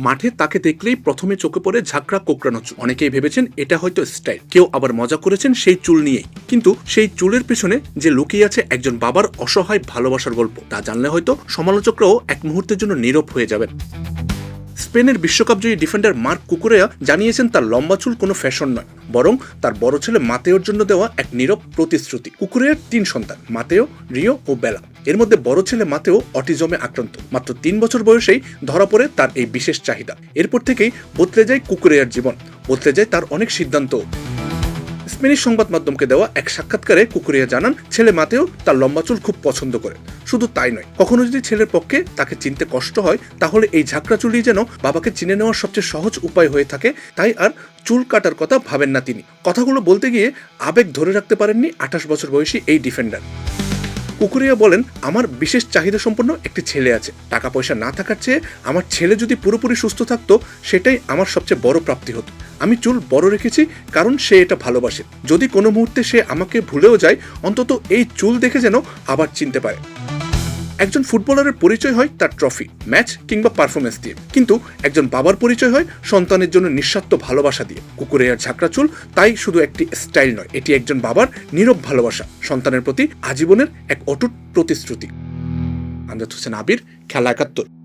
মাঠে তাকে দেখলেই প্রথমে চোখে পড়ে ঝাঁকড়া কোকড়ানো চুল। অনেকেই ভেবেছেন এটা হয়তো স্টাইল, কেউ আবার মজা করেছেন সেই চুল নিয়েই। কিন্তু সেই চুলের পেছনে যে লুকিয়ে আছে একজন বাবার অসহায় ভালোবাসার গল্প, তা জানলে হয়তো সমালোচকরাও এক মুহূর্তের জন্য নীরব হয়ে যাবেন। স্পেনের বিশ্বকাপজয়ী ডিফেন্ডার মার্ক কুকুরেয়া জানিয়েছেন তার লম্বা চুল কোনো ফ্যাশন নয়, বরং তার বড় ছেলে মাতেওর জন্য দেওয়া এক নীরব প্রতিশ্রুতি। কুকুরেয়ার 3 সন্তান, মাতেও, রিও ও বেলা। এর মধ্যে বড় ছেলে মাতেও অটিজমে আক্রান্ত। মাত্র 3 বছর বয়সেই ধরা পড়ে তার এই বিশেষ চাহিদা। এরপর থেকেই বদলে যায় কুকুরেয়ার জীবন, বদলে যায় তার অনেক সিদ্ধান্ত। স্প্যানিশ সংবাদ মাধ্যমকে দেওয়া এক সাক্ষাৎকারে কুকুরিয়া জানান, ছেলে মাতেও তার লম্বা চুল খুব পছন্দ করে। শুধু তাই নয়, কখনো যদি ছেলের পক্ষে তাকে চিনতে কষ্ট হয়, তাহলে এই ঝাঁকড়া চুলই যেন বাবাকে চিনে নেওয়ার সবচেয়ে সহজ উপায় হয়ে থাকে। তাই আর চুল কাটার কথা ভাবেন না তিনি। কথাগুলো বলতে গিয়ে আবেগ ধরে রাখতে পারেননি 28 বছর বয়সী এই ডিফেন্ডার। কুকুরিয়া বলেন, আমার বিশেষ চাহিদা সম্পন্ন একটি ছেলে আছে। টাকা পয়সা না থাকার চেয়ে আমার ছেলে যদি পুরোপুরি সুস্থ থাকতো, সেটাই আমার সবচেয়ে বড় প্রাপ্তি হতো। আমি চুল বড় রেখেছি কারণ সে এটা ভালোবাসে। যদি কোনো মুহূর্তে সে আমাকে ভুলেও যায়, অন্তত এই চুল দেখে যেন আবার চিনতে পারে। একজন ফুটবলারের পরিচয় হয় তার ট্রফি, ম্যাচ কিংবা পারফরমেন্স দিয়ে, কিন্তু একজন বাবার পরিচয় হয় সন্তানের জন্য নিঃস্বার্থ ভালোবাসা দিয়ে। কুকুরের ঝাঁকড়া চুল তাই শুধু একটি স্টাইল নয়, এটি একজন বাবার নীরব ভালোবাসা, সন্তানের প্রতি আজীবনের এক অটুট প্রতিশ্রুতি। আমজাদ হোসেন আবির, খেলা ৭১।